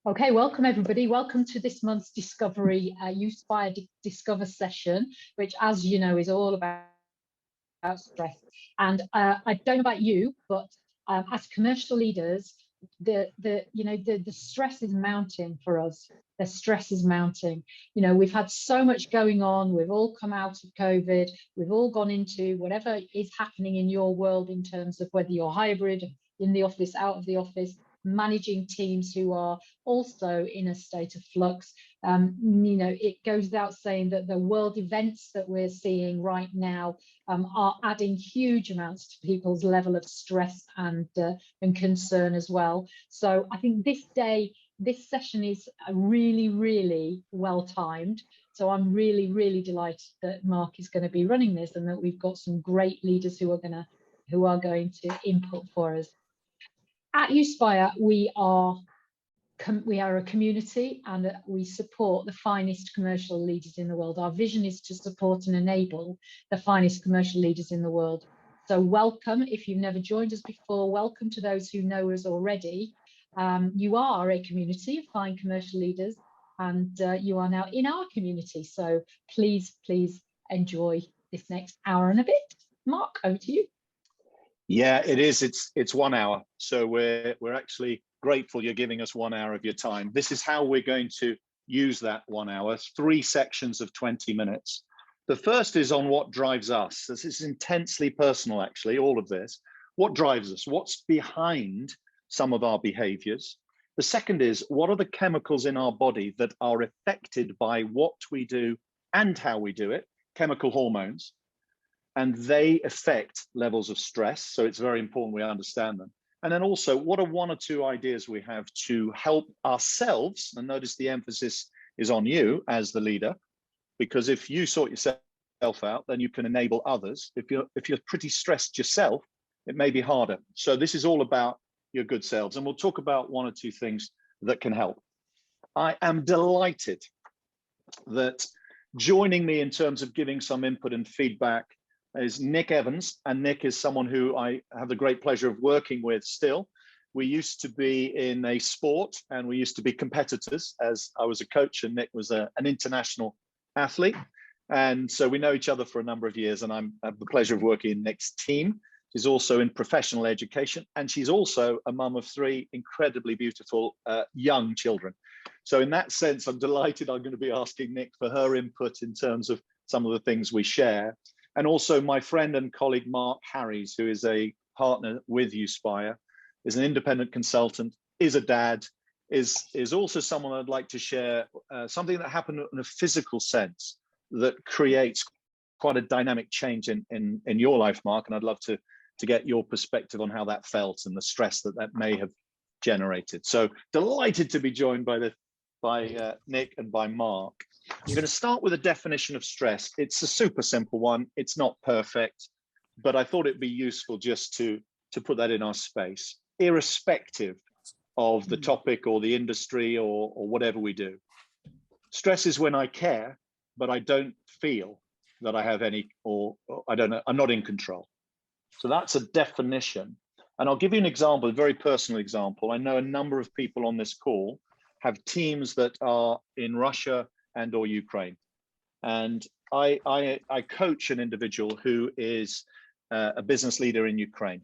Okay, welcome everybody. Welcome to this month's Discovery Uspire Discover session, which, as you know, is all about stress. And I don't know about you, but as commercial leaders, the stress is mounting for us. The stress is mounting. You know, we've had so much going on. We've all come out of COVID. We've all gone into whatever is happening in your world in terms of whether you're hybrid, in the office, out of the office, managing teams who are also in a state of flux. You know, it goes without saying that the world events that we're seeing right now are adding huge amounts to people's level of stress and concern as well. So I think this session is really, really well timed. So I'm really, really delighted that Mark is going to be running this and that we've got some great leaders who are going to input for us. At Uspire, we are a community and we support the finest commercial leaders in the world. Our vision is to support and enable the finest commercial leaders in the world. So welcome. If you've never joined us before, welcome to those who know us already. You are a community of fine commercial leaders and you are now in our community. So please enjoy this next hour and a bit. Mark, over to you. Yeah, it is. It's 1 hour. So we're actually grateful you're giving us 1 hour of your time. This is how we're going to use that 1 hour, 3 sections of 20 minutes. The first is on what drives us. This is intensely personal, actually, all of this. What drives us? What's behind some of our behaviors? The second is, what are the chemicals in our body that are affected by what we do and how we do it? Chemical hormones. And they affect levels of stress. So it's very important we understand them. And then also, what are 1 or 2 ideas we have to help ourselves? And notice the emphasis is on you as the leader, because if you sort yourself out, then you can enable others. If you're pretty stressed yourself, it may be harder. So this is all about your good selves. And we'll talk about 1 or 2 things that can help. I am delighted that joining me in terms of giving some input and feedback is Nick Evans, and Nick is someone who I have the great pleasure of working with still. We used to be in a sport and we used to be competitors, as I was a coach and Nick was an international athlete. And so we know each other for a number of years, and I have the pleasure of working in Nick's team. She's also in professional education, and she's also a mum of 3 incredibly beautiful young children. So in that sense, I'm delighted I'm going to be asking Nick for her input in terms of some of the things we share. And also my friend and colleague, Mark Harries, who is a partner with Uspire, is an independent consultant, is a dad, is also someone I'd like to share something that happened in a physical sense that creates quite a dynamic change in your life, Mark. And I'd love to get your perspective on how that felt and the stress that may have generated. So delighted to be joined by Nick and by Mark. I'm going to start with a definition of stress. It's a super simple one. It's not perfect, but I thought it'd be useful just to put that in our space, irrespective of the topic or the industry or whatever we do. Stress is when I care, but I don't feel that I have any, or I don't know, I'm not in control. So that's a definition. And I'll give you an example, a very personal example. I know a number of people on this call have teams that are in Russia and or Ukraine. And I coach an individual who is a business leader in Ukraine.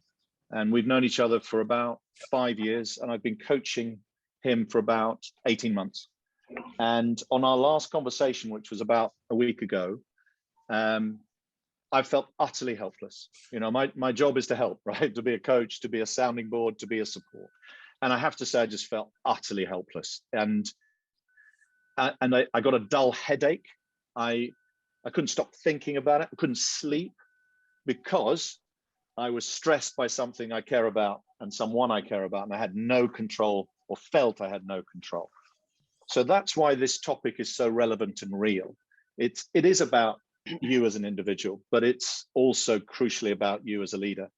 And we've known each other for about 5 years, and I've been coaching him for about 18 months. And on our last conversation, which was about a week ago, I felt utterly helpless. You know, my job is to help, right? To be a coach, to be a sounding board, to be a support. And I have to say, I just felt utterly helpless. And I got a dull headache. I couldn't stop thinking about it. I couldn't sleep because I was stressed by something I care about and someone I care about, and I had no control, or felt I had no control. So that's why this topic is so relevant and real. It is about you as an individual, but it's also crucially about you as a leader.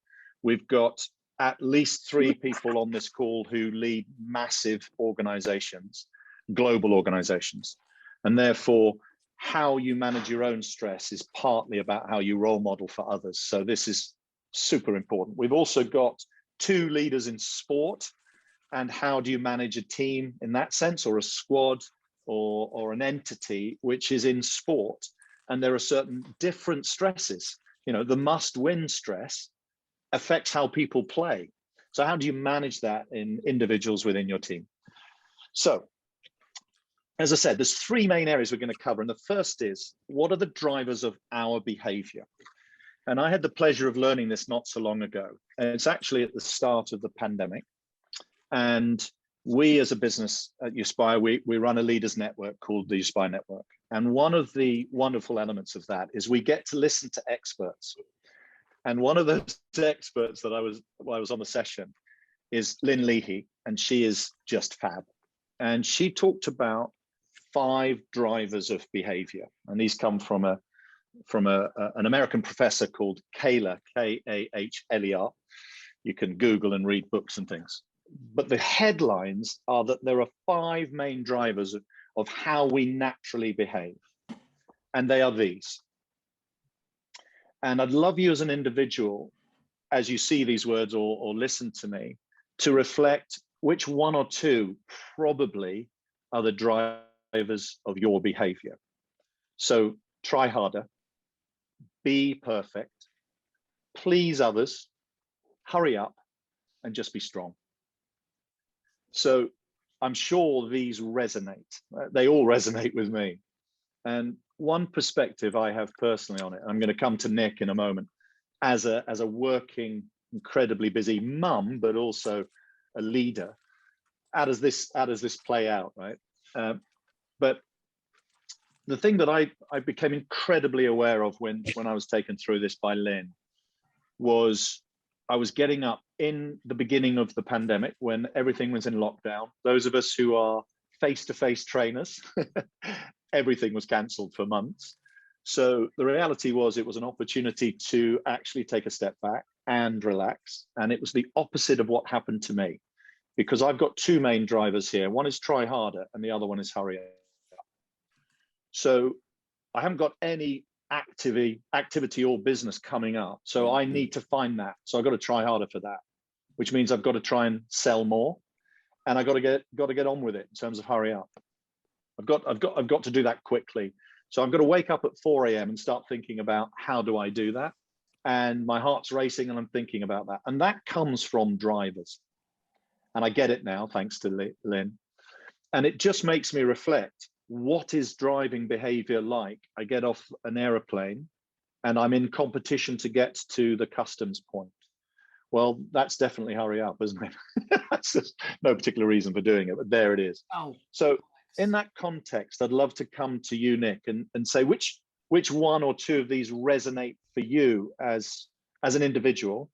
We've got at least 3 people on this call who lead massive organizations, global organizations. And therefore, how you manage your own stress is partly about how you role model for others. So this is super important. We've also got 2 leaders in sport and how do you manage a team in that sense, or a squad, or an entity which is in sport, and there are certain different stresses. You know, the must-win stress affects how people play. So how do you manage that in individuals within your team? So, as I said, there's three main areas we're going to cover. And the first is, what are the drivers of our behavior? And I had the pleasure of learning this not so long ago. And it's actually at the start of the pandemic. And we as a business at Uspire, we run a leaders network called the Uspire Network. And one of the wonderful elements of that is we get to listen to experts. And one of those experts that I was on the session is Lynn Leahy, and she is just fab. And she talked about 5 drivers of behavior. And these come from an American professor called Kahler, K-A-H-L-E-R. You can Google and read books and things. But the headlines are that there are 5 main drivers of how we naturally behave. And they are these. And I'd love you as an individual, as you see these words or listen to me, to reflect which one or two probably are the drivers of your behavior. So try harder, be perfect, please others, hurry up, and just be strong. So I'm sure these resonate. They all resonate with me. And one perspective I have personally on it, I'm going to come to Nick in a moment, as a working, incredibly busy mum, but also a leader. How does this play out, right? But the thing that I became incredibly aware of when I was taken through this by Lynn was I was getting up in the beginning of the pandemic when everything was in lockdown. Those of us who are face-to-face trainers, everything was cancelled for months. So the reality was it was an opportunity to actually take a step back and relax. And it was the opposite of what happened to me, because I've got 2 main drivers here. One is try harder and the other one is hurry up. So I haven't got any activity or business coming up. So I need to find that. So I've got to try harder for that, which means I've got to try and sell more. And I've got to get on with it in terms of hurry up. I've got to do that quickly. So I've got to wake up at 4 a.m. and start thinking about how do I do that? And my heart's racing and I'm thinking about that. And that comes from drivers. And I get it now, thanks to Lynn. And it just makes me reflect, what is driving behavior like? I get off an aeroplane and I'm in competition to get to the customs point. Well, that's definitely hurry up, isn't it? That's just no particular reason for doing it, but there it is. Oh. So in that context, I'd love to come to you, Nick, and say which one or two of these resonate for you as an individual,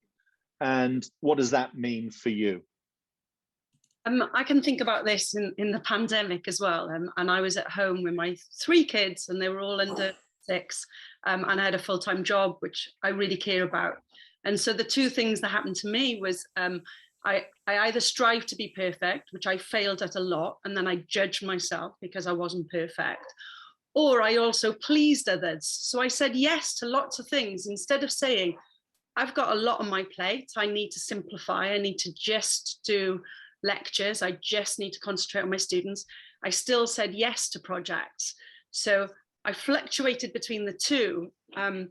and what does that mean for you? I can think about this in the pandemic as well. And I was at home with my 3 kids and they were all under 6. And I had a full-time job, which I really care about. And so the 2 things that happened to me was I either strive to be perfect, which I failed at a lot, and then I judged myself because I wasn't perfect, or I also pleased others. So I said yes to lots of things instead of saying, I've got a lot on my plate, I need to simplify, I need to just do lectures, I just need to concentrate on my students. I still said yes to projects. So I fluctuated between the 2. And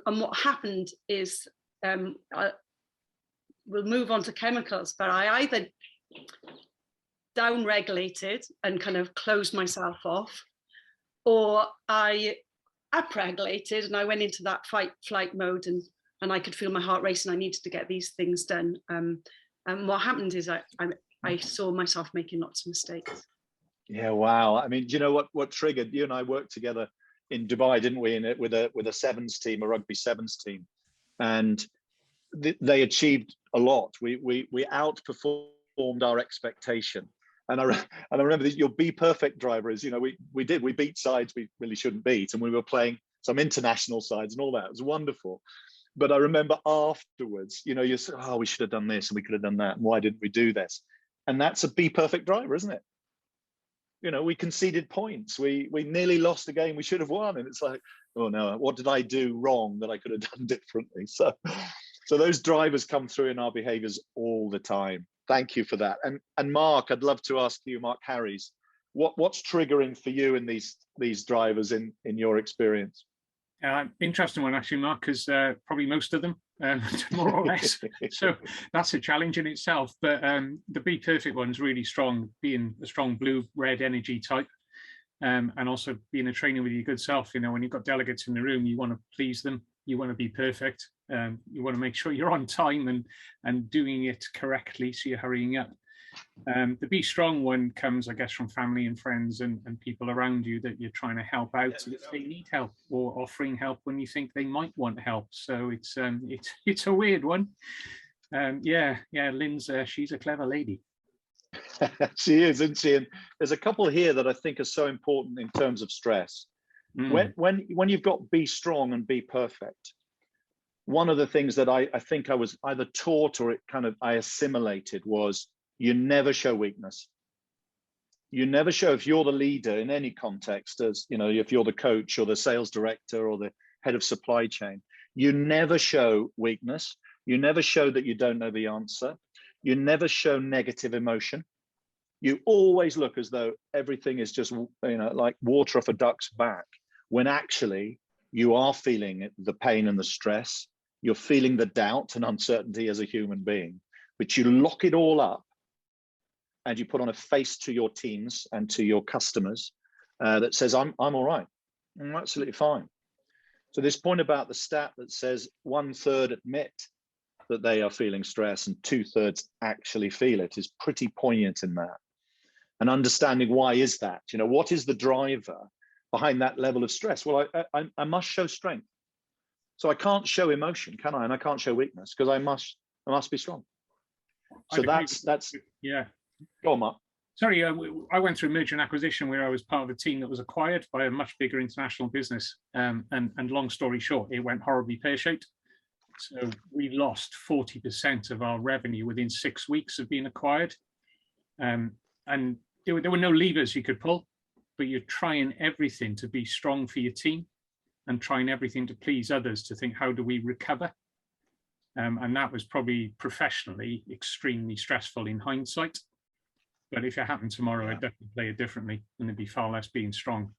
what happened is, we'll move on to chemicals, but I either down-regulated and kind of closed myself off, or I up-regulated and I went into that fight-flight mode, and I could feel my heart racing. I needed to get these things done. And what happened is I saw myself making lots of mistakes. Yeah, wow. I mean, do you know what triggered? You and I worked together in Dubai, didn't we? With a sevens team, a rugby sevens team, and they achieved a lot. We outperformed our expectation. And I remember that your Be Perfect driver is, we beat sides we really shouldn't beat, and we were playing some international sides and all that. It was wonderful. But I remember afterwards, you said, oh, we should have done this and we could have done that. And why didn't we do this? And that's a Be Perfect driver, isn't it? We conceded points. We nearly lost a game we should have won. And it's like, oh no, what did I do wrong that I could have done differently? So those drivers come through in our behaviors all the time. Thank you for that. And Mark, I'd love to ask you, Mark Harries, what's triggering for you in these drivers in your experience? Interesting one, actually, Mark, because probably most of them, more or less. So that's a challenge in itself. But the Be Perfect one's really strong, being a strong blue-red energy type, and also being a trainer with your good self. You know, when you've got delegates in the room, you want to please them. You want to be perfect. You want to make sure you're on time and doing it correctly, so you're hurrying up. The Be Strong one comes, I guess, from family and friends and people around you that you're trying to help out if they need help, or offering help when you think they might want help. So it's a weird one. Yeah, Lynn's she's a clever lady. She is, isn't she? And there's a couple here that I think are so important in terms of stress. When you've got Be Strong and Be Perfect, one of the things that I think I was either taught or I assimilated was, you never show weakness. You never show, if you're the leader in any context, as you know, if you're the coach or the sales director or the head of supply chain, you never show weakness. You never show that you don't know the answer. You never show negative emotion. You always look as though everything is just, you know, like water off a duck's back, when actually you are feeling the pain and the stress. You're feeling the doubt and uncertainty as a human being, but you lock it all up and you put on a face to your teams and to your customers that says, I'm all right, I'm absolutely fine. So this point about the stat that says 1/3 admit that they are feeling stress and 2/3 actually feel it is pretty poignant in that. And understanding why is that? You know, what is the driver behind that level of stress? Well, I must show strength. So I can't show emotion, can I? And I can't show weakness because I must be strong. So that's yeah. Go on, Mark. Sorry, I went through a merger and acquisition where I was part of a team that was acquired by a much bigger international business. And long story short, it went horribly pear-shaped. So we lost 40% of our revenue within 6 weeks of being acquired. And there were no levers you could pull, but you're trying everything to be strong for your team and trying everything to please others, to think, how do we recover? And that was probably professionally extremely stressful in hindsight. But if it happened tomorrow, I'd definitely play it differently, and it'd be far less being strong.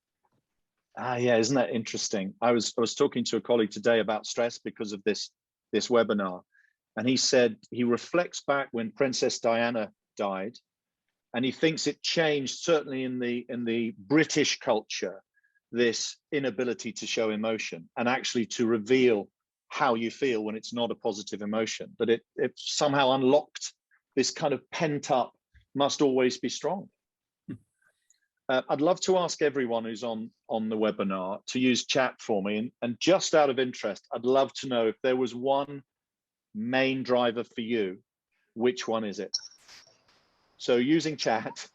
Yeah, isn't that interesting? I was talking to a colleague today about stress because of this webinar, and he said he reflects back when Princess Diana died, and he thinks it changed, certainly in the British culture, this inability to show emotion and actually to reveal how you feel when it's not a positive emotion. But it somehow unlocked this kind of pent up, must always be strong. I'd love to ask everyone who's on the webinar to use chat for me. And just out of interest, I'd love to know if there was one main driver for you, which one is it? So using chat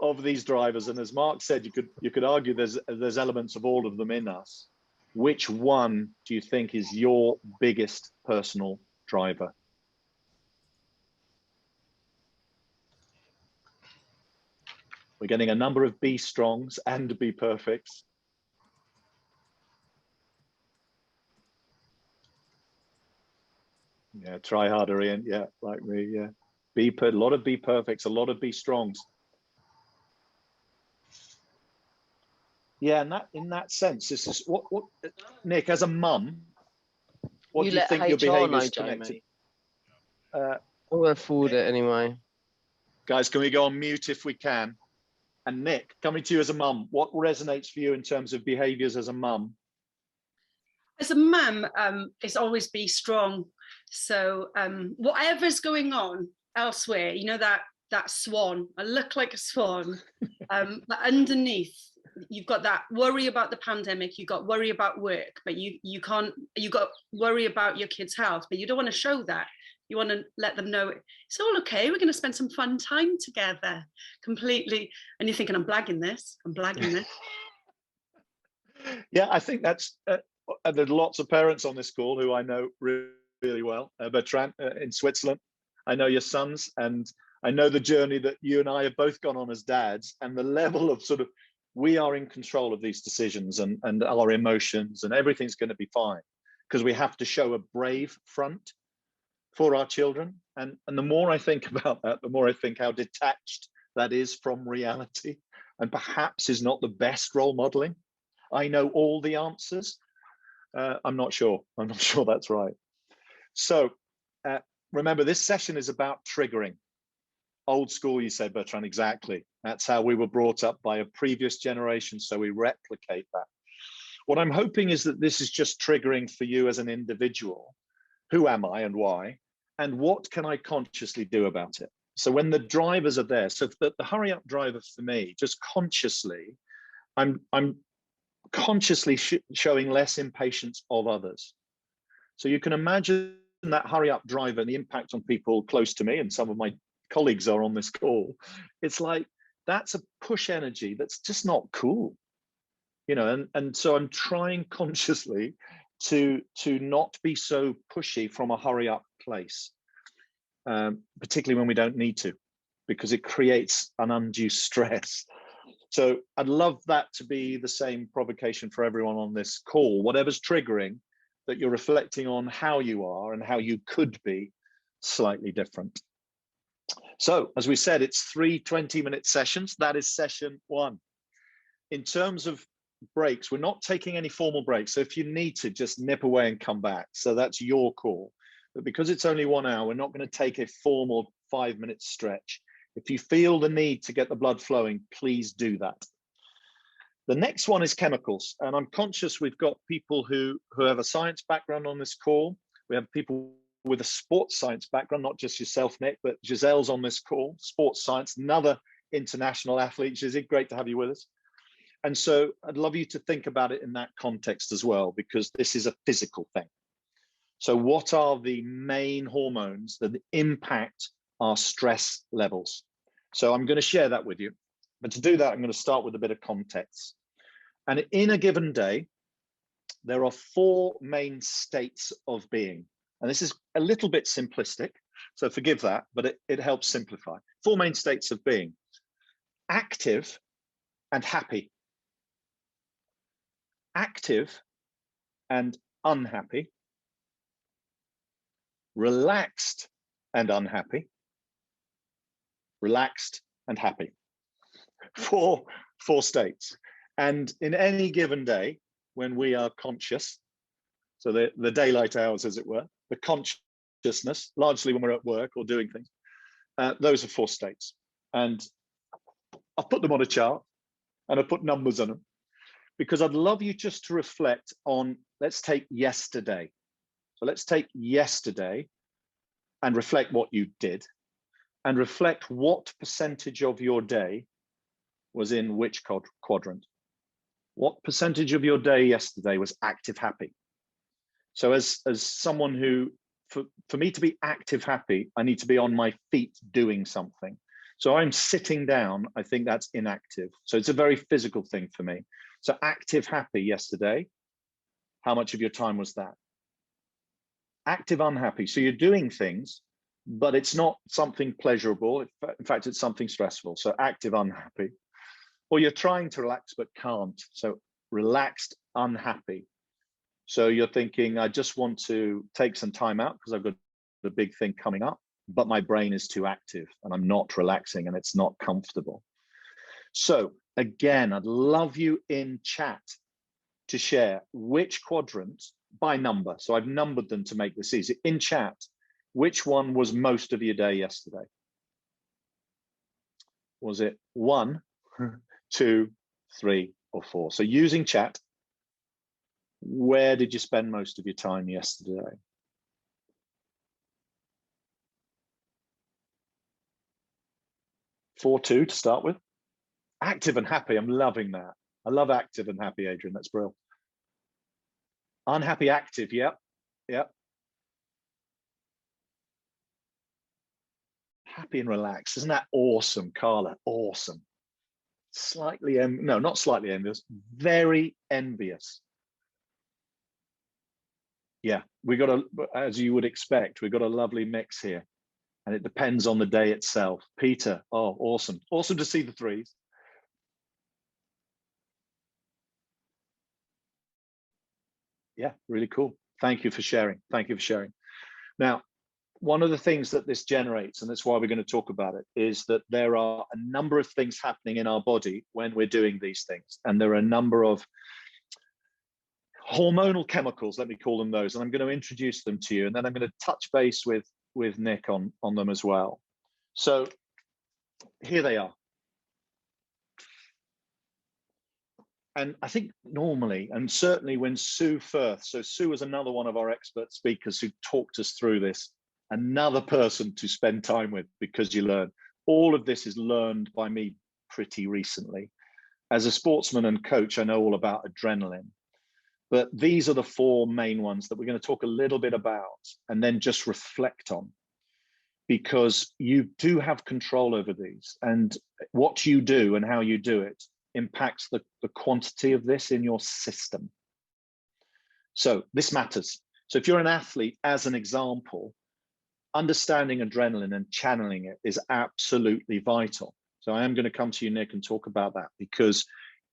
of these drivers, and as Mark said, you could argue there's elements of all of them in us. Which one do you think is your biggest personal driver? We're getting a number of Be Strongs and Be Perfects. Yeah, try harder, Ian. Yeah, like me. Yeah, a lot of Be Perfects, a lot of Be Strongs. Yeah, and in that sense, this is what Nick, as a mum, what do you think your behaviour is connected? We'll forward it anyway. Guys, can we go on mute if we can? And Nick, coming to you as a mum, what resonates for you in terms of behaviours as a mum? As a mum, it's always be strong. So whatever's going on elsewhere, you know, that swan, I look like a swan, but underneath, you've got that worry about the pandemic, you've got worry about work, but you got worry about your kids' health, but you don't want to show that. You want to let them know it's all okay. We're going to spend some fun time together completely. And you're thinking, I'm blagging this. Yeah, I think that's, there's lots of parents on this call who I know really well. Bertrand in Switzerland, I know your sons, and I know the journey that you and I have both gone on as dads, and the level of sort of, we are in control of these decisions and our emotions, and everything's going to be fine because we have to show a brave front. for our children. And the more I think about that, the more I think how detached that is from reality, and perhaps is not the best role modeling. I know all the answers. I'm not sure. I'm not sure that's right. So remember, this session is about triggering. Old school, you say, Bertrand, exactly. That's how we were brought up by a previous generation, so we replicate that. What I'm hoping is that this is just triggering for you as an individual. Who am I and why? And what can I consciously do about it? So when the drivers are there, so the hurry up driver for me, just consciously, I'm consciously showing less impatience of others. So you can imagine that hurry up driver and the impact on people close to me, and some of my colleagues are on this call. It's like, that's a push energy that's just not cool, you know. And so I'm trying consciously to not be so pushy from a hurry up place, particularly when we don't need to, because it creates an undue stress. So I'd love that to be the same provocation for everyone on this call. Whatever's triggering, that you're reflecting on how you are and how you could be slightly different. So as we said, it's 3 20-minute sessions. That is session 1. In terms of breaks, we're not taking any formal breaks. So if you need to, just nip away and come back. So that's your call. But because it's only 1 hour, we're not going to take a formal 5-minute stretch. If you feel the need to get the blood flowing, please do that. The next one is chemicals. And I'm conscious we've got people who have a science background on this call. We have people with a sports science background, not just yourself, Nick, but Giselle's on this call, sports science, another international athlete. Giselle, great to have you with us. And so I'd love you to think about it in that context as well, because this is a physical thing. So what are the main hormones that impact our stress levels? So I'm going to share that with you. But to do that, I'm going to start with a bit of context. And in a given day, there are 4 main states of being. And this is a little bit simplistic, so forgive that, but it helps simplify. 4 main states of being: active and happy, active and unhappy, relaxed and unhappy, relaxed and happy. 4 states. And in any given day, when we are conscious, so the daylight hours, as it were, the consciousness, largely when we're at work or doing things, those are 4 states. And I've put them on a chart and I put numbers on them, because I'd love you just to reflect on, let's take yesterday. So let's take yesterday and reflect what you did, and reflect what percentage of your day was in which quadrant. What percentage of your day yesterday was active happy? So as someone who, for me to be active happy, I need to be on my feet doing something. So I'm sitting down, I think that's inactive. So it's a very physical thing for me. So active happy yesterday, how much of your time was that? Active unhappy, so you're doing things, but it's not something pleasurable. In fact, it's something stressful. So active unhappy. Or you're trying to relax but can't. So relaxed unhappy. So you're thinking, I just want to take some time out because I've got a big thing coming up, but my brain is too active and I'm not relaxing and it's not comfortable. So again, I'd love you in chat to share which quadrant by number. So I've numbered them to make this easy. In chat, which one was most of your day yesterday? Was it 1, 2, 3, or 4? So using chat, where did you spend most of your time yesterday? Four, 2 to start with. Active and happy, I'm loving that. I love active and happy, Adrian, that's brilliant. Unhappy, active, yep. Happy and relaxed, isn't that awesome, Carla? Awesome. Slightly, no, not slightly envious, very envious. Yeah, we got a, as you would expect, we've got a lovely mix here, and it depends on the day itself. Peter, oh, awesome. Awesome to see the 3s. Yeah, really cool. Thank you for sharing. Thank you for sharing. Now, one of the things that this generates, and that's why we're going to talk about it, is that there are a number of things happening in our body when we're doing these things. And there are a number of hormonal chemicals, let me call them those, and I'm going to introduce them to you, and then I'm going to touch base with Nick on them as well. So here they are. And I think normally, and certainly when Sue Firth, so Sue was another one of our expert speakers who talked us through this, another person to spend time with, because you learn. All of this is learned by me pretty recently. As a sportsman and coach, I know all about adrenaline. But these are the four main ones that we're going to talk a little bit about and then just reflect on, because you do have control over these, and what you do and how you do it impacts the quantity of this in your system. So this matters. So if you're an athlete, as an example, understanding adrenaline and channeling it is absolutely vital. So I am going to come to you, Nick, and talk about that, because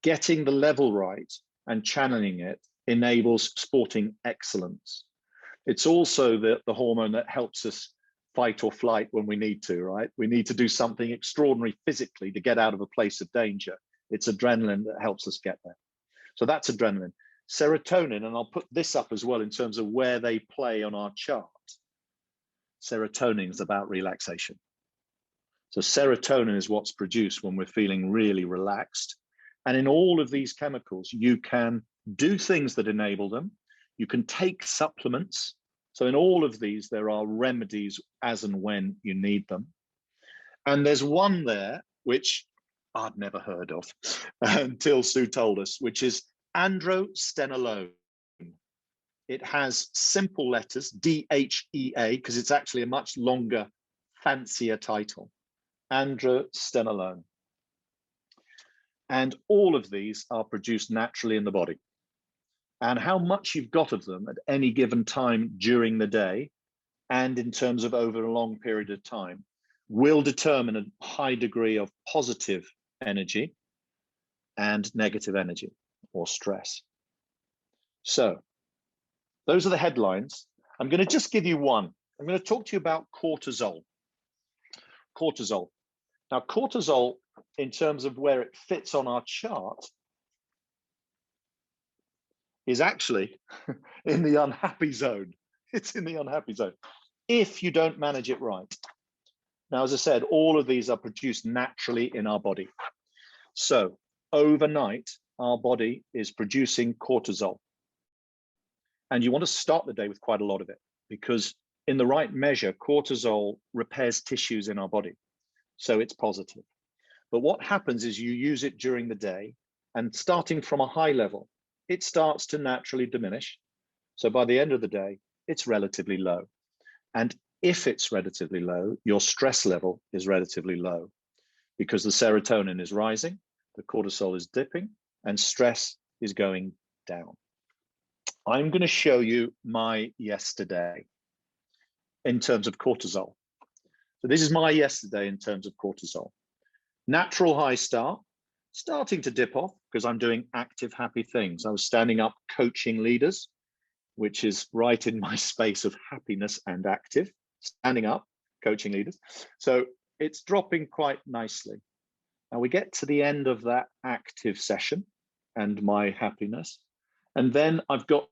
getting the level right and channeling it enables sporting excellence. It's also the hormone that helps us fight or flight when we need to, right? We need to do something extraordinary physically to get out of a place of danger. It's adrenaline that helps us get there. So that's adrenaline. Serotonin, and I'll put this up as well in terms of where they play on our chart. Serotonin is about relaxation. So serotonin is what's produced when we're feeling really relaxed. And in all of these chemicals, you can do things that enable them. You can take supplements. So in all of these, there are remedies as and when you need them. And there's one there, which I'd never heard of until Sue told us, which is androstenedione. It has simple letters, DHEA, because it's actually a much longer, fancier title, androstenedione. And all of these are produced naturally in the body. And how much you've got of them at any given time during the day, and in terms of over a long period of time, will determine a high degree of positive energy and negative energy or stress. So those are the headlines. I'm going to just give you one. I'm going to talk to you about cortisol. Cortisol. Now, cortisol, in terms of where it fits on our chart, is actually in the unhappy zone. It's in the unhappy zone if you don't manage it right. Now, as I said, all of these are produced naturally in our body. So overnight, our body is producing cortisol. And you want to start the day with quite a lot of it, because in the right measure, cortisol repairs tissues in our body. So it's positive. But what happens is you use it during the day, and starting from a high level, it starts to naturally diminish. So by the end of the day, it's relatively low. And if it's relatively low, your stress level is relatively low, because the serotonin is rising, the cortisol is dipping, and stress is going down. I'm going to show you my yesterday in terms of cortisol. So this is my yesterday in terms of cortisol. Natural high start, starting to dip off because I'm doing active, happy things. I was standing up coaching leaders, which is right in my space of happiness and active, standing up coaching leaders. So it's dropping quite nicely. Now we get to the end of that active session and my happiness. And then I've got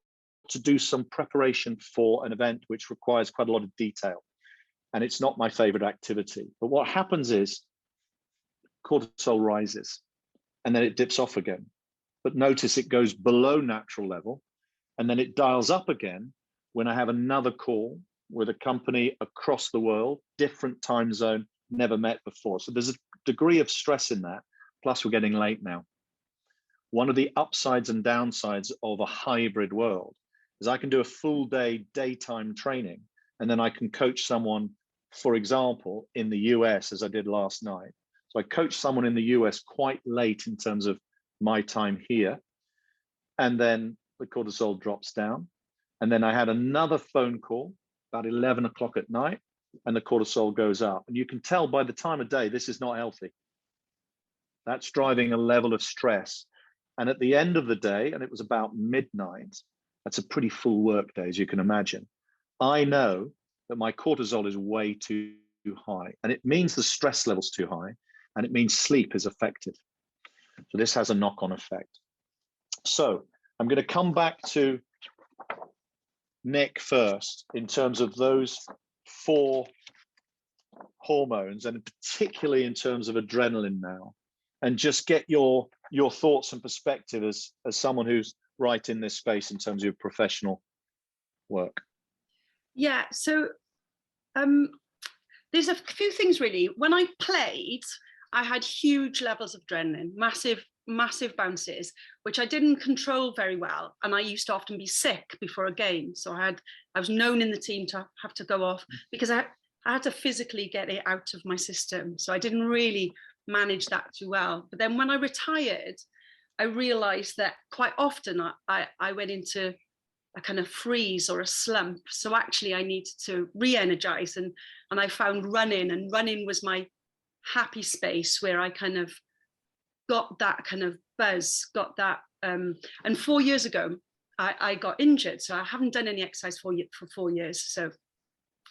to do some preparation for an event which requires quite a lot of detail. And it's not my favorite activity. But what happens is cortisol rises and then it dips off again. But notice it goes below natural level and then it dials up again when I have another call with a company across the world, different time zone, never met before. So there's a degree of stress in that. Plus we're getting late now. One of the upsides and downsides of a hybrid world is I can do a full day daytime training, and then I can coach someone, for example, in the US, as I did last night. So I coached someone in the US quite late in terms of my time here, and then the cortisol drops down. And then I had another phone call about 11 o'clock at night, and the cortisol goes up. And you can tell by the time of day, this is not healthy. That's driving a level of stress. And at the end of the day, and it was about midnight, that's a pretty full work day, as you can imagine. I know that my cortisol is way too high. And it means the stress level's too high, and it means sleep is affected. So this has a knock-on effect. So I'm going to come back to Nick first in terms of those 4 hormones, and particularly in terms of adrenaline now, and just get your thoughts and perspective as someone who's right in this space in terms of your professional work. Yeah, so there's a few things really. When I played, I had huge levels of adrenaline, massive bounces, which I didn't control very well. And I used to often be sick before a game. So I was known in the team to have to go off because I had to physically get it out of my system. So I didn't really manage that too well. But then when I retired, I realized that quite often I went into a kind of freeze or a slump. So actually I needed to re-energize, and I found running, and running was my happy space where I kind of got that kind of buzz, got that. And 4 years ago, I got injured. So I haven't done any exercise for 4 years. So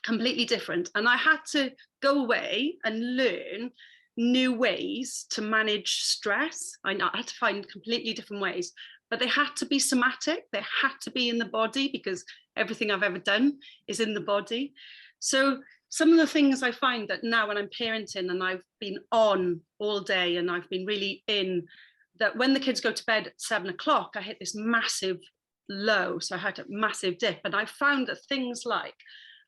completely different. And I had to go away and learn new ways to manage stress. I had to find completely different ways, but they had to be somatic. They had to be in the body, because everything I've ever done is in the body. So some of the things I find that now when I'm parenting and I've been on all day and I've been really in, that when the kids go to bed at 7 o'clock, I hit this massive low. So I had a massive dip. And I found that things like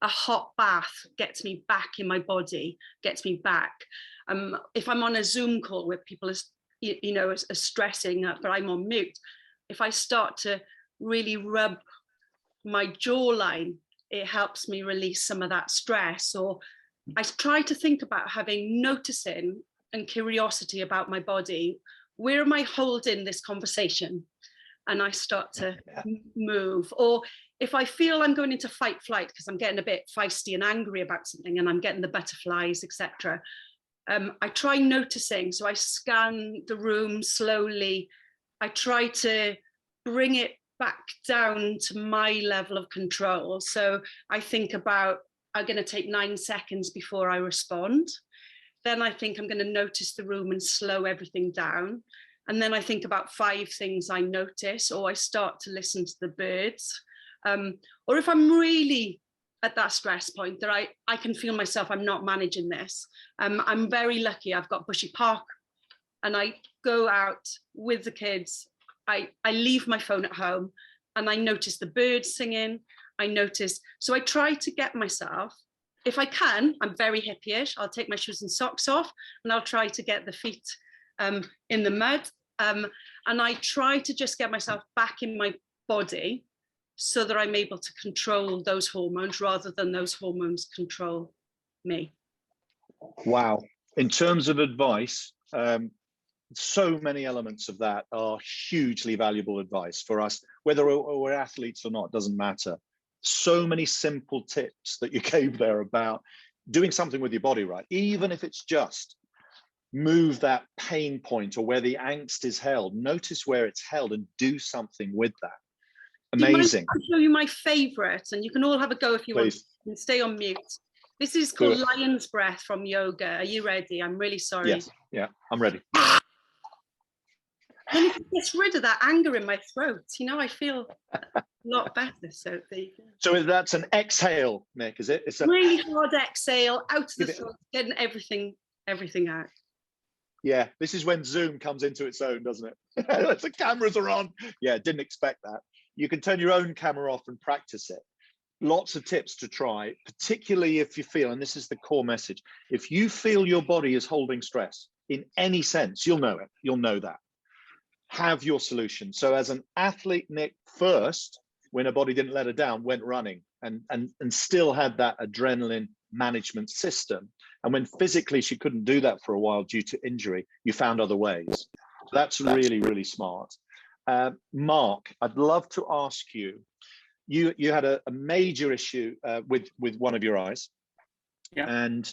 a hot bath gets me back in my body, gets me back. If I'm on a Zoom call where people are stressing, but I'm on mute, if I start to really rub my jawline, it helps me release some of that stress. Or I try to think about having noticing and curiosity about my body. Where am I holding this conversation? And I start to move. Or if I feel I'm going into fight flight because I'm getting a bit feisty and angry about something and I'm getting the butterflies, etc., I try noticing. So I scan the room slowly. I try to bring it back down to my level of control. So I think about, I'm going to take 9 seconds before I respond. Then I think I'm going to notice the room and slow everything down. And then I think about 5 things I notice, or I start to listen to the birds. Or if I'm really at that stress point that I can feel myself, I'm not managing this. I'm very lucky. I've got Bushy Park and I go out with the kids. I leave my phone at home and I notice the birds singing. So I try to get myself, if I can, I'm very hippie-ish. I'll take my shoes and socks off and I'll try to get the feet in the mud. And I try to just get myself back in my body so that I'm able to control those hormones rather than those hormones control me. Wow. In terms of advice, so many elements of that are hugely valuable advice for us, whether we're athletes or not, doesn't matter. So many simple tips that you gave there about doing something with your body, right? Even if it's just move that pain point or where the angst is held, notice where it's held and do something with that. Amazing. I'll show you my favorite, and you can all have a go if you want, and stay on mute. This is called Lion's Breath from yoga. Are you ready? I'm really sorry. Yes, yeah, I'm ready. Then it gets rid of that anger in my throat. I feel a lot better. So there you go. So that's an exhale, Nick, is it? It's a really hard exhale out of the throat, getting everything out. Yeah, this is when Zoom comes into its own, doesn't it? The cameras are on. Yeah, didn't expect that. You can turn your own camera off and practice it. Lots of tips to try, particularly if you feel, and this is the core message, if you feel your body is holding stress in any sense, you'll know it. You'll know that. Have your solution. So as an athlete, Nick, first, when her body didn't let her down, went running and still had that adrenaline management system. And when physically she couldn't do that for a while due to injury, you found other ways. So that's really, really smart. Mark, I'd love to ask you, you had a major issue with one of your eyes. Yeah. And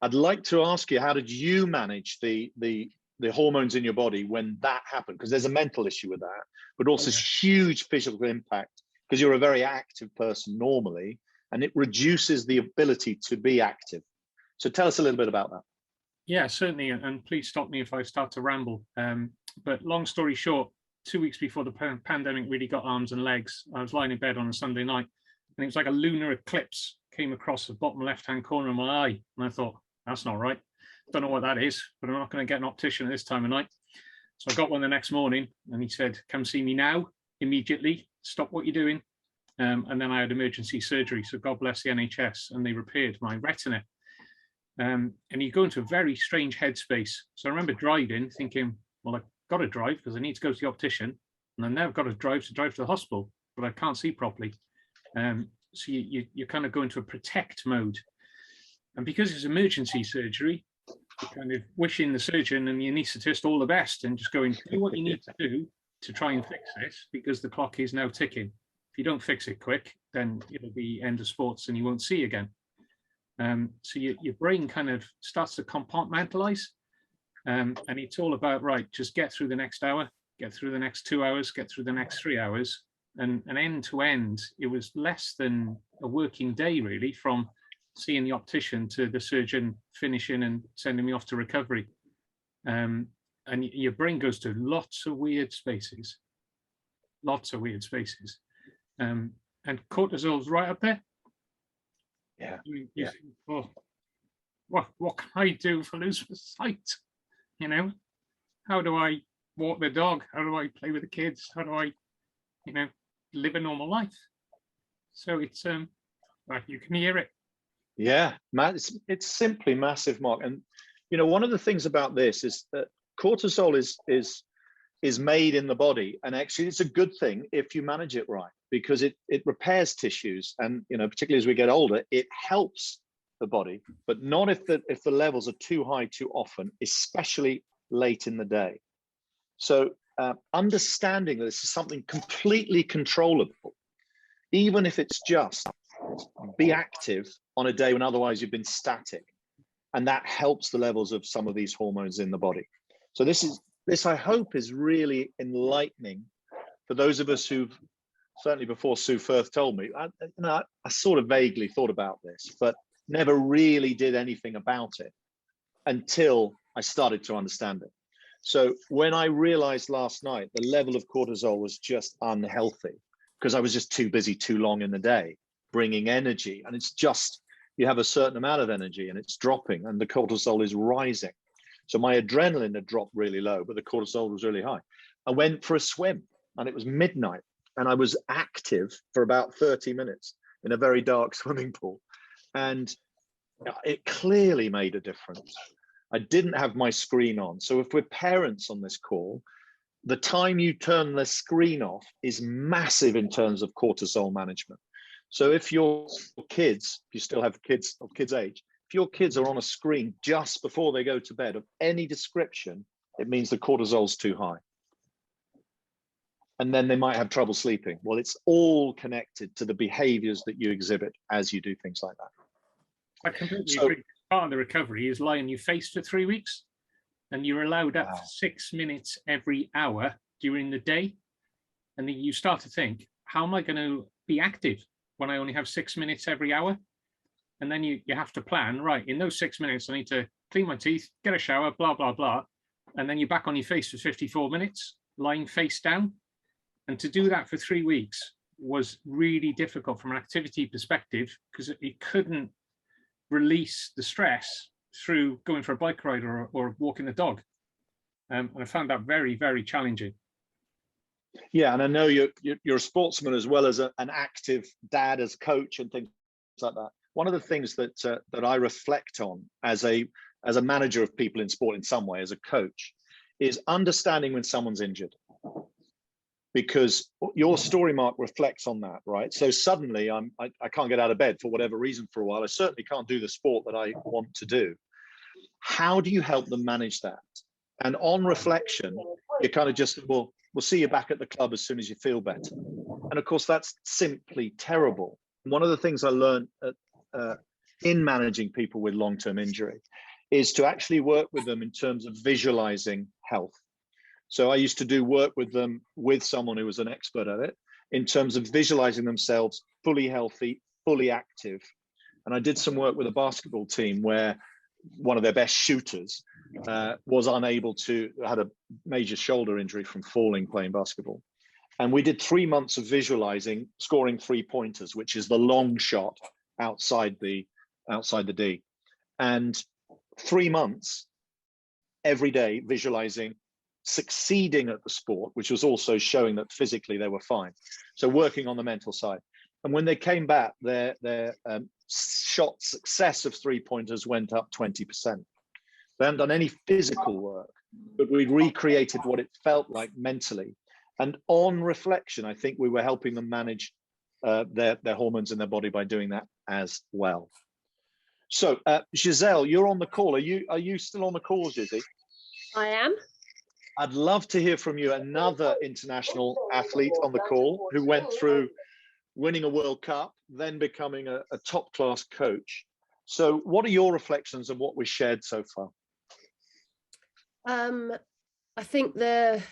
I'd like to ask you, how did you manage the hormones in your body when that happened? Because there's a mental issue with that, but also huge physical impact because you're a very active person normally, and it reduces the ability to be active. So tell us a little bit about that. Yeah, certainly, and please stop me if I start to ramble. But long story short, 2 weeks before the pandemic really got arms and legs, I was lying in bed on a Sunday night, and it was like a lunar eclipse came across the bottom left-hand corner of my eye, and I thought, that's not right. Don't know what that is, but I'm not going to get an optician at this time of night. So I got one the next morning, and he said, come see me now, immediately, stop what you're doing. And then I had emergency surgery, so God bless the NHS, and they repaired my retina. And you go into a very strange headspace. So I remember driving, thinking, well, I've got to drive because I need to go to the optician, and then I've got to drive to the hospital, but I can't see properly. So you kind of go into a protect mode. And because it's emergency surgery, you're kind of wishing the surgeon and the anaesthetist all the best and just going, do what you need to do to try and fix this, because the clock is now ticking. If you don't fix it quick, then it'll be end of sports and you won't see again. So your brain kind of starts to compartmentalize, and it's all about, right, just get through the next hour, get through the next 2 hours, get through the next 3 hours, and end to end, it was less than a working day really, from seeing the optician to the surgeon finishing and sending me off to recovery. And your brain goes to lots of weird spaces, and cortisol's right up there. Yeah. You think, oh, what can I do if I lose my sight? You know, how do I walk the dog? How do I play with the kids? How do I, live a normal life? So it's you can hear it. Yeah, it's simply massive, Mark. And one of the things about this is that cortisol is made in the body, and actually it's a good thing if you manage it right, because it repairs tissues, and particularly as we get older, it helps the body, but not if the levels are too high too often, especially late in the day. So understanding that this is something completely controllable, even if it's just be active on a day when otherwise you've been static, and that helps the levels of some of these hormones in the body. So this I hope is really enlightening for those of us who've, certainly before Sue Firth told me, I sort of vaguely thought about this, but never really did anything about it until I started to understand it. So when I realized last night the level of cortisol was just unhealthy, because I was just too busy too long in the day, bringing energy, and it's just, you have a certain amount of energy and it's dropping, and the cortisol is rising. So my adrenaline had dropped really low, but the cortisol was really high. I went for a swim, and it was midnight, and I was active for about 30 minutes in a very dark swimming pool. And it clearly made a difference. I didn't have my screen on. So if we're parents on this call, the time you turn the screen off is massive in terms of cortisol management. So if your kids, if you still have kids of kids' age, if your kids are on a screen just before they go to bed of any description, it means the cortisol's too high. And then they might have trouble sleeping. Well, it's all connected to the behaviors that you exhibit as you do things like that. I completely agree. Part of the recovery is lying your face for 3 weeks, and you're allowed up to 6 minutes every hour during the day. And then you start to think, how am I going to be active when I only have 6 minutes every hour? And then you have to plan, right, in those 6 minutes, I need to clean my teeth, get a shower, blah, blah, blah. And then you're back on your face for 54 minutes, lying face down. And to do that for 3 weeks was really difficult from an activity perspective, because it couldn't release the stress through going for a bike ride or walking the dog. And I found that very, very challenging. Yeah, and I know you're a sportsman as well as an active dad, as coach and things like that. One of the things that I reflect on as a manager of people in sport in some way, as a coach, is understanding when someone's injured. Because your story, Mark, reflects on that, right? So suddenly I can't get out of bed for whatever reason for a while. I certainly can't do the sport that I want to do. How do you help them manage that? And on reflection, you kind of just, we'll see you back at the club as soon as you feel better. And of course, that's simply terrible. One of the things I learned in managing people with long-term injury is to actually work with them in terms of visualizing health. So I used to do work with them with someone who was an expert at it in terms of visualizing themselves fully healthy fully active. And I did some work with a basketball team where one of their best shooters was unable to, had a major shoulder injury from falling playing basketball. And we did 3 months of visualizing scoring 3-pointers, which is the long shot outside the D. And 3 months every day visualizing succeeding at the sport, which was also showing that physically they were fine. So working on the mental side. And when they came back, their shot success of 3-pointers went up 20%. They hadn't done any physical work, but we recreated what it felt like mentally. And on reflection, I think we were helping them manage their hormones in their body by doing that as well. So Giselle, you're on the call. Are you still on the call, Giselle? I am. I'd love to hear from you, another international athlete on the call who went through winning a World Cup, then becoming a top-class coach. So what are your reflections on what we shared so far? I think the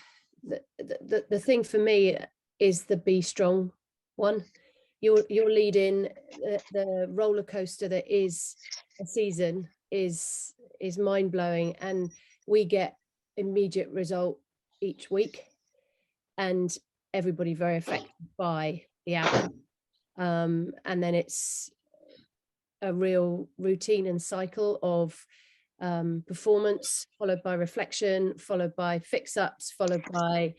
thing for me is the be strong one. You're leading the roller coaster that is a season is mind-blowing, and we get immediate result each week, and everybody very affected by the outcome. And then it's a real routine and cycle of performance, followed by reflection, followed by fix-ups, followed by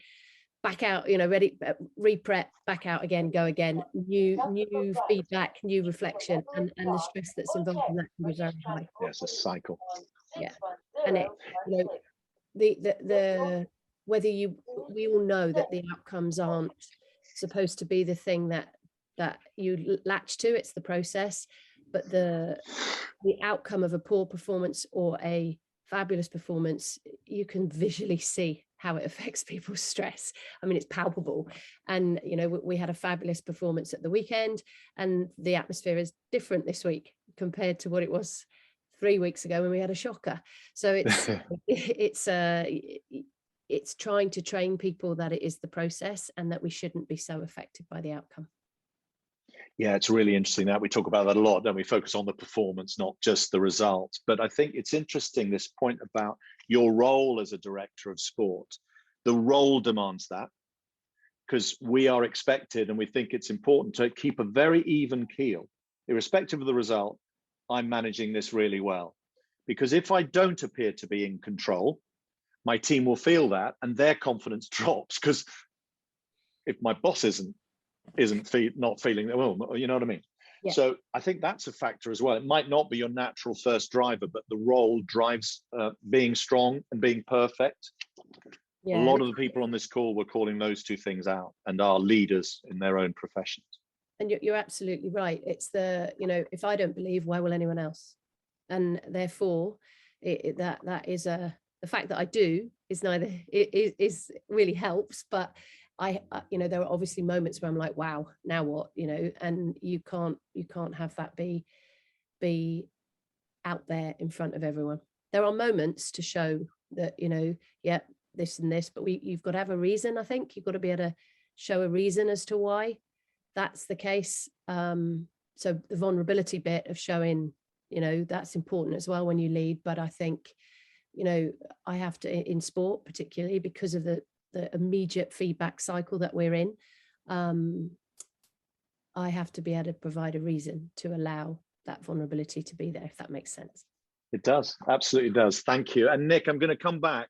back out, ready, re-prep, back out again, go again, new feedback, new reflection, and the stress that's involved in that can be very high. Yeah, it's a cycle. Yeah, and it, the whether we all know that the outcomes aren't supposed to be the thing that you latch to. It's the process, but the outcome of a poor performance or a fabulous performance, you can visually see how it affects people's stress. I mean, it's palpable. And we had a fabulous performance at the weekend, and the atmosphere is different this week compared to what it was 3 weeks ago when we had a shocker. So it's trying to train people that it is the process and that we shouldn't be so affected by the outcome. Yeah, it's really interesting that we talk about that a lot, don't we? Focus on the performance, not just the results. But I think it's interesting, this point about your role as a director of sport. The role demands that, because we are expected, and we think it's important to keep a very even keel, irrespective of the result. I'm managing this really well, because if I don't appear to be in control, my team will feel that, and their confidence drops. Because if my boss not feeling that well, you know what I mean? Yeah. So I think that's a factor as well. It might not be your natural first driver, but the role drives being strong and being perfect. Yeah. A lot of the people on this call were calling those two things out, and are leaders in their own professions. And you're absolutely right. It's if I don't believe, why will anyone else? And therefore, that is the fact that I do is is really helps, but there are obviously moments where I'm like, wow, now what, and you can't have that be out there in front of everyone. There are moments to show that, yeah, this and this, but you've got to have a reason. I think you've got to be able to show a reason as to why that's the case. So the vulnerability bit of showing, that's important as well when you lead. But I think, I have to, in sport particularly, because of the immediate feedback cycle that we're in, I have to be able to provide a reason to allow that vulnerability to be there, if that makes sense. It does, absolutely does. Thank you. And Nick, I'm going to come back.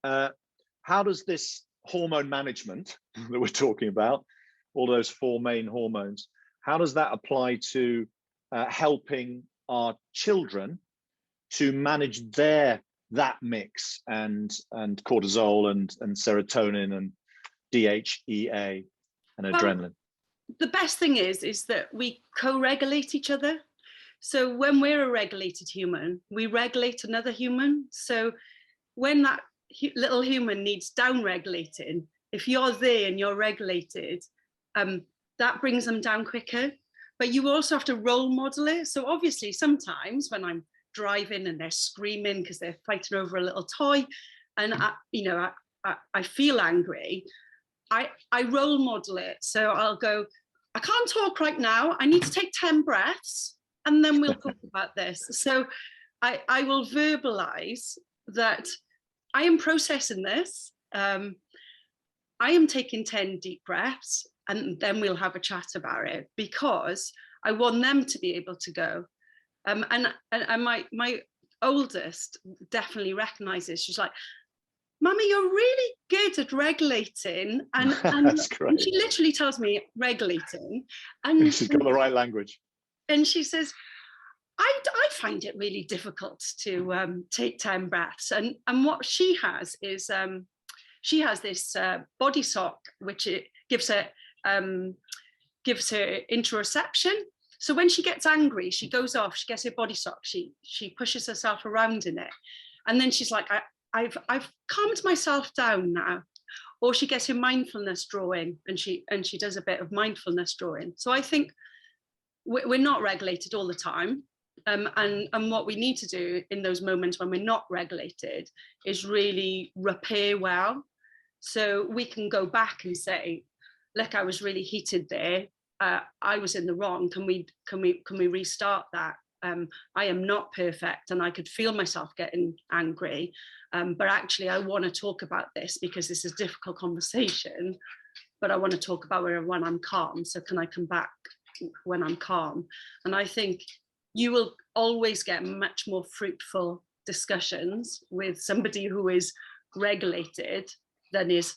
How does this hormone management that we're talking about, all those 4 main hormones, how does that apply to helping our children to manage that mix and cortisol and serotonin and DHEA and adrenaline? The best thing is that we co-regulate each other. So when we're a regulated human, we regulate another human. So when that little human needs down-regulating, if you're there and you're regulated, that brings them down quicker. But you also have to role model it. So obviously sometimes when I'm driving and they're screaming because they're fighting over a little toy, and I feel angry, I role model it. So I'll go, I can't talk right now. I need to take 10 breaths and then we'll talk about this. So I will verbalize that I am processing this. I am taking 10 deep breaths and then we'll have a chat about it, because I want them to be able to go. And my oldest definitely recognizes, she's like, Mummy, you're really good at regulating. And she literally tells me regulating. And she's got the right language. And she says, I find it really difficult to take 10 breaths. And what she has is, she has this body sock, which it gives her interoception. So when she gets angry, she goes off, she gets her body sock, she pushes herself around in it. And then she's like, I've calmed myself down now. Or she gets her mindfulness drawing and she does a bit of mindfulness drawing. So I think we're not regulated all the time. And what we need to do in those moments when we're not regulated is really repair well. So we can go back and say, look, I was really heated there. I was in the wrong. Can we restart that? I am not perfect and I could feel myself getting angry. But actually, I want to talk about this because this is a difficult conversation, but I want to talk about when I'm calm. So can I come back when I'm calm? And I think you will always get much more fruitful discussions with somebody who is regulated than is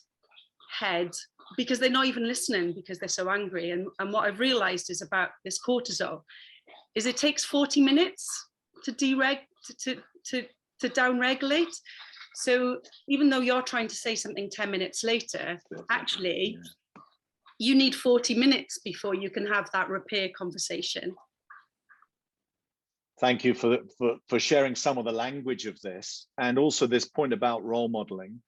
head, because they're not even listening because they're so angry. And what I've realized is about this cortisol is it takes 40 minutes to to down-regulate. So even though you're trying to say something 10 minutes later, actually you need 40 minutes before you can have that repair conversation. Thank you for sharing some of the language of this, and also this point about role modeling.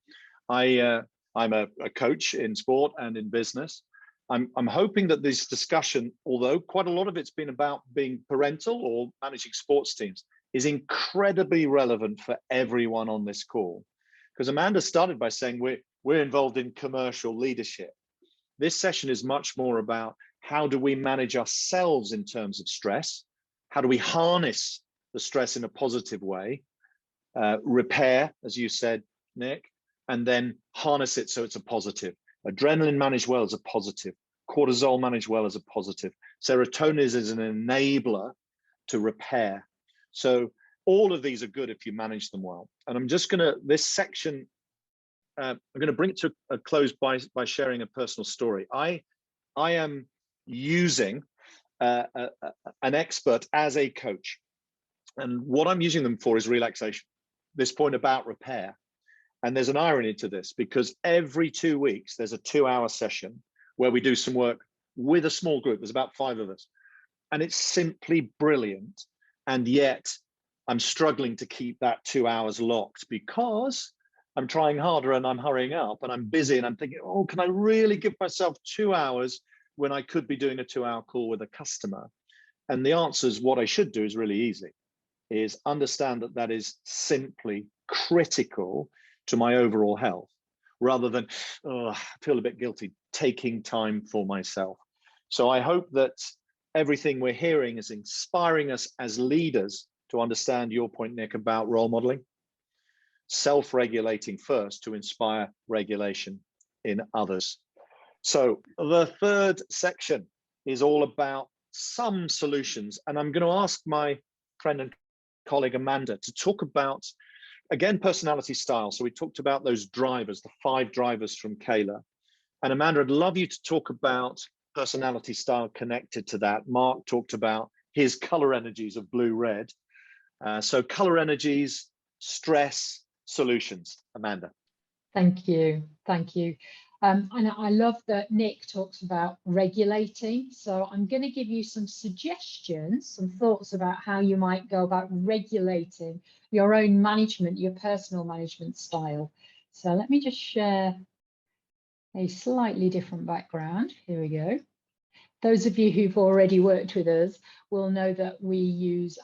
I'm a coach in sport and in business. I'm hoping that this discussion, although quite a lot of it's been about being parental or managing sports teams, is incredibly relevant for everyone on this call. Because Amanda started by saying we're involved in commercial leadership. This session is much more about how do we manage ourselves in terms of stress? How do we harness the stress in a positive way? Repair, as you said, Nick, and then harness it so it's a positive. Adrenaline managed well is a positive. Cortisol managed well is a positive. Serotonin is an enabler to repair. So all of these are good if you manage them well. And I'm just gonna, this section, I'm gonna bring it to a close by sharing a personal story. I am using an expert as a coach. And what I'm using them for is relaxation. This point about repair. And there's an irony to this, because every 2 weeks, there's a 2-hour session where we do some work with a small group. There's about 5 of us. And it's simply brilliant. And yet I'm struggling to keep that 2 hours locked because I'm trying harder and I'm hurrying up and I'm busy and I'm thinking, oh, can I really give myself 2 hours when I could be doing a 2-hour call with a customer? And the answer is, what I should do is really easy, is understand that that is simply critical to my overall health, rather than, oh, I feel a bit guilty taking time for myself. So I hope that everything we're hearing is inspiring us as leaders to understand your point, Nick, about role modeling, self-regulating first to inspire regulation in others. So the third section is all about some solutions. And I'm going to ask my friend and colleague Amanda to talk about, again, personality style. So we talked about those drivers, the 5 drivers from Kayla. And Amanda, I'd love you to talk about personality style connected to that. Mark talked about his color energies of blue, red. So color energies, stress, solutions. Amanda. Thank you. Thank you. And I love that Nick talks about regulating. So I'm going to give you some suggestions, some thoughts about how you might go about regulating your own management, your personal management style. So let me just share a slightly different background. Here we go. Those of you who've already worked with us will know that we use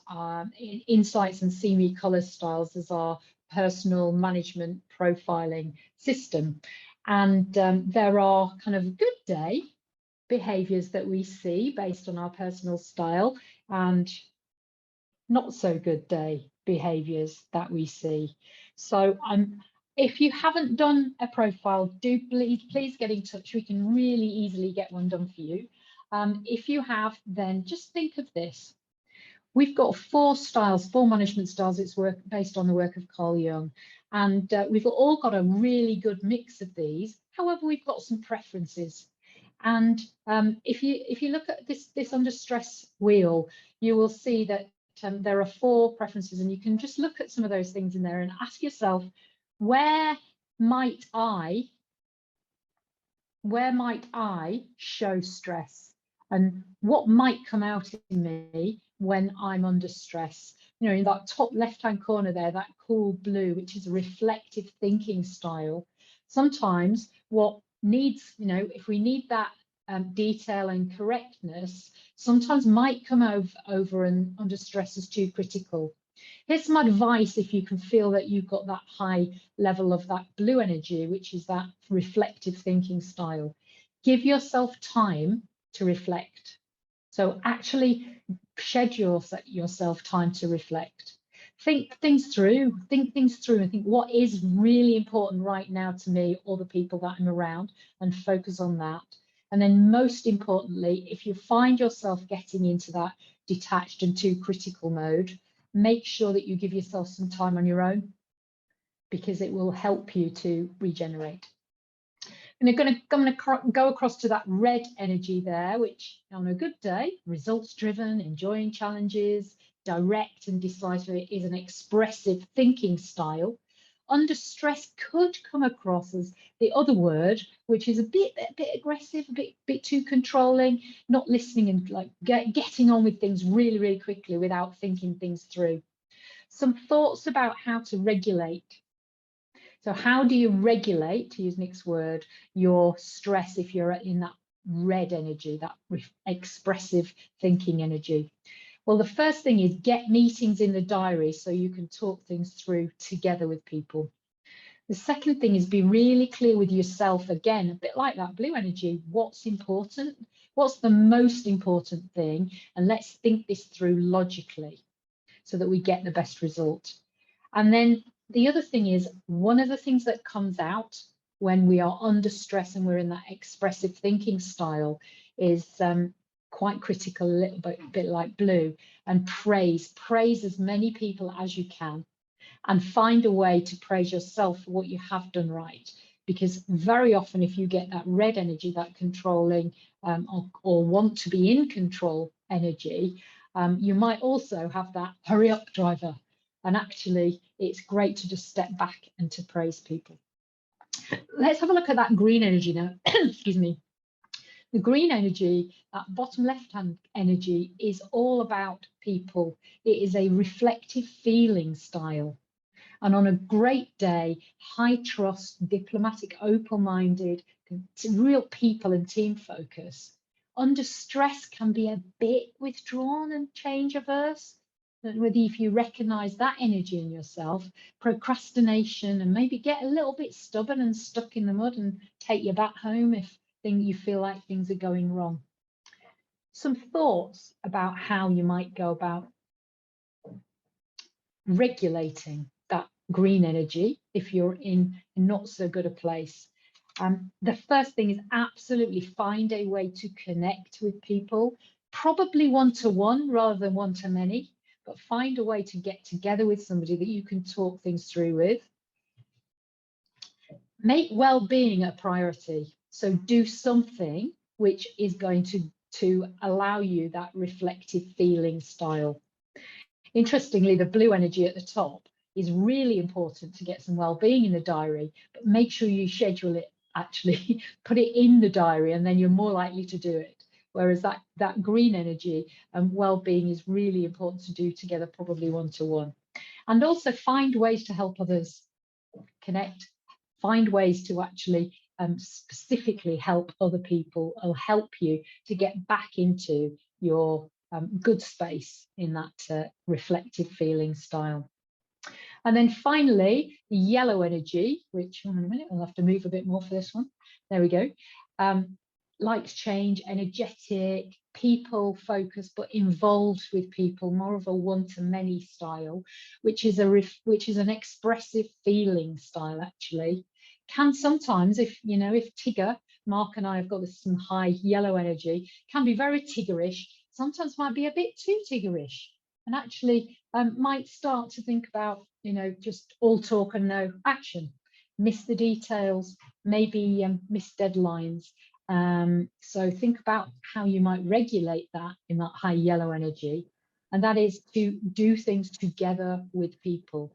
Insights and CME color styles as our personal management profiling system. And there are kind of good day, behaviours that we see based on our personal style, and not so good day behaviours that we see. So if you haven't done a profile, do please get in touch. We can really easily get one done for you. If you have, then just think of this. We've got 4 styles, 4 management styles. It's based on the work of Carl Jung, and we've all got a really good mix of these. However, we've got some preferences. And if you look at this under stress wheel, you will see that there are 4 preferences, and you can just look at some of those things in there and ask yourself, where might I show stress, and what might come out in me when I'm under stress? You know, in that top left-hand corner there, that cool blue, which is a reflective thinking style. Sometimes what needs, you know, if we need that detail and correctness, sometimes might come over and under stress as too critical. Here's some advice if you can feel that you've got that high level of that blue energy, which is that reflective thinking style. Give yourself time to reflect. So actually schedule yourself time to reflect. Think things through and think what is really important right now to me or the people that I'm around, and focus on that. And then most importantly, if you find yourself getting into that detached and too critical mode, make sure that you give yourself some time on your own, because it will help you to regenerate. And I'm going to go across to that red energy there, which on a good day, results driven, enjoying challenges, direct and decisive, is an expressive thinking style. Under stress could come across as the other word, which is a bit aggressive, a bit too controlling, not listening, and like getting on with things really, really quickly without thinking things through. Some thoughts about how to regulate. So how do you regulate, to use Nick's word, your stress if you're in that red energy, that expressive thinking energy? Well, the first thing is get meetings in the diary so you can talk things through together with people. The second thing is be really clear with yourself, again, a bit like that blue energy. What's important? What's the most important thing? And let's think this through logically so that we get the best result. And then the other thing is, one of the things that comes out when we are under stress and we're in that expressive thinking style is quite critical, a little bit like blue, and praise as many people as you can, and find a way to praise yourself for what you have done right. Because very often if you get that red energy, that controlling or want to be in control energy, you might also have that hurry up driver. And actually it's great to just step back and to praise people. Let's have a look at that green energy now. Excuse me. The green energy, that bottom left-hand energy, is all about people. It is a reflective feeling style. And on a great day, high trust, diplomatic, open-minded, real people and team focus. Under stress can be a bit withdrawn and change averse. Whether if you recognize that energy in yourself, procrastination, and maybe get a little bit stubborn and stuck in the mud and take you back home if you feel like things are going wrong. Some thoughts about how you might go about regulating that green energy if you're in not so good a place. The first thing is absolutely find a way to connect with people, probably one-to-one rather than one-to-many, but find a way to get together with somebody that you can talk things through with. Make well-being a priority. So do something which is going to allow you that reflective feeling style. Interestingly, the blue energy at the top is really important to get some well-being in the diary, but make sure you schedule it, actually put it in the diary, and then you're more likely to do it. Whereas that green energy and well-being is really important to do together, probably one-to-one. And also find ways to help others connect, find ways to actually specifically help other people, or help you to get back into your good space in that reflective feeling style. And then finally, the yellow energy, which, hang on a minute, I'll have to move a bit more for this one. There we go. likes change, energetic, people focused, but involved with people, more of a one-to-many style, which is an expressive feeling style, actually. Can sometimes, if Tigger, Mark and I have got some high yellow energy, can be very Tiggerish, sometimes might be a bit too Tiggerish, and actually might start to think about, just all talk and no action, miss the details, maybe miss deadlines. So think about how you might regulate that in that high yellow energy, and that is to do things together with people.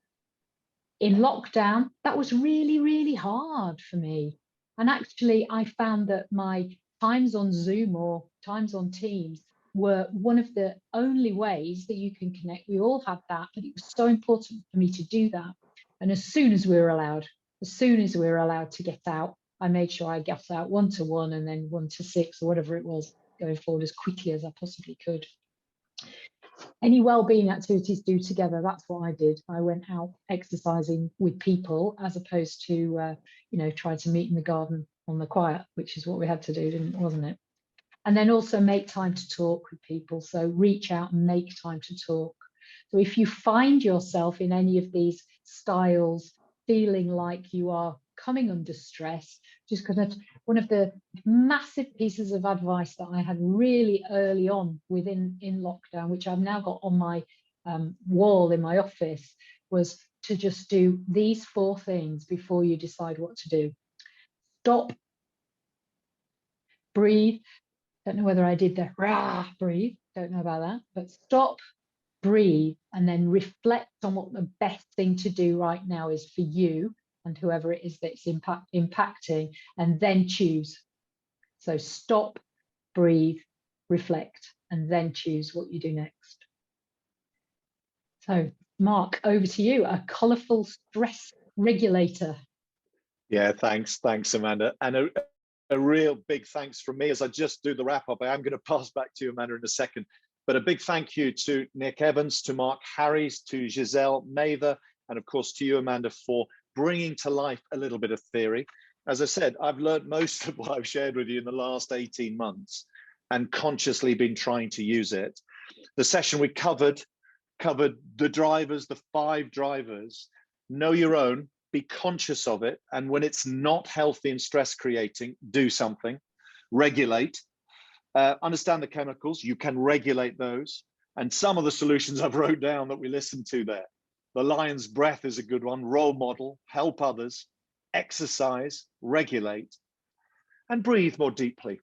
In lockdown, that was really, really hard for me. And actually, I found that my times on Zoom or times on Teams were one of the only ways that you can connect. We all had that, but it was so important for me to do that. And as soon as we were allowed to get out, I made sure I got out 1-to-1 and then 1-to-6 or whatever it was, going forward as quickly as I possibly could. Any well-being activities do together. That's what I did. I went out exercising with people as opposed to, trying to meet in the garden on the quiet, which is what we had to do, wasn't it? And then also make time to talk with people. So reach out and make time to talk. So if you find yourself in any of these styles, feeling like you are coming under stress, just one of the massive pieces of advice that I had really early on in lockdown, which I've now got on my wall in my office, was to just do these 4 things before you decide what to do. Stop, breathe. Don't know whether I did the rah breathe, don't know about that, but stop, breathe, and then reflect on what the best thing to do right now is for you and whoever it is that's impacting, and then choose. So stop, breathe, reflect, and then choose what you do next. So Mark, over to you, a colourful stress regulator. Yeah, thanks, Amanda. And a real big thanks from me as I just do the wrap up. I am going to pass back to you, Amanda, in a second. But a big thank you to Nick Evans, to Mark Harries, to Giselle Mather, and of course to you, Amanda, for bringing to life a little bit of theory. As I said, I've learned most of what I've shared with you in the last 18 months and consciously been trying to use it. The session we covered the drivers, the 5 drivers. Know your own, be conscious of it, and when it's not healthy and stress creating, do something. Regulate. Understand the chemicals, you can regulate those. And some of the solutions I've wrote down that we listened to there. The lion's breath is a good one. Role model, help others, exercise, regulate, and breathe more deeply.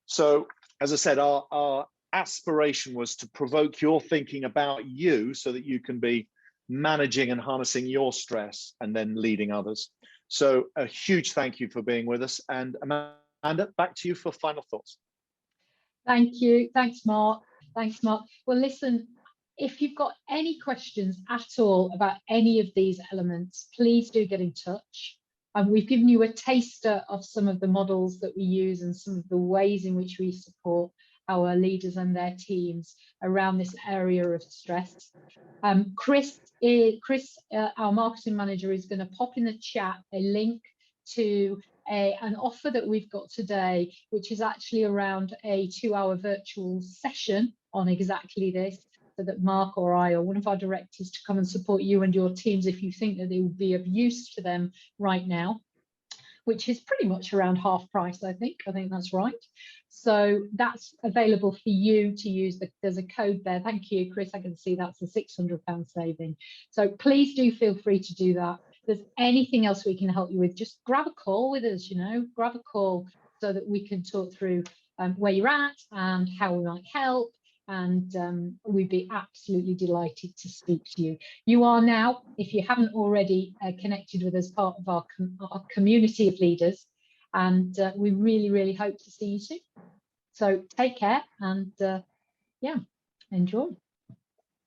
So, as I said, our aspiration was to provoke your thinking about you so that you can be managing and harnessing your stress and then leading others. So a huge thank you for being with us. And Amanda, back to you for final thoughts. Thank you. Thanks, Mark. Thanks, Mark. Well, listen, if you've got any questions at all about any of these elements, please do get in touch. And we've given you a taster of some of the models that we use and some of the ways in which we support our leaders and their teams around this area of stress. Chris, our marketing manager, is going to pop in the chat a link to an offer that we've got today, which is actually around a 2-hour virtual session on exactly this, so that Mark or I or one of our directors to come and support you and your teams if you think that it would be of use to them right now, which is pretty much around half price, I think that's right. So that's available for you to use. There's a code there. Thank you, Chris. I can see that's a £600 saving. So please do feel free to do that. If there's anything else we can help you with, just grab a call with us, grab a call so that we can talk through where you're at and how we might help. And we'd be absolutely delighted to speak to you. You are now, if you haven't already connected with us, part of our community of leaders, and we really, really hope to see you soon. So take care and yeah, enjoy.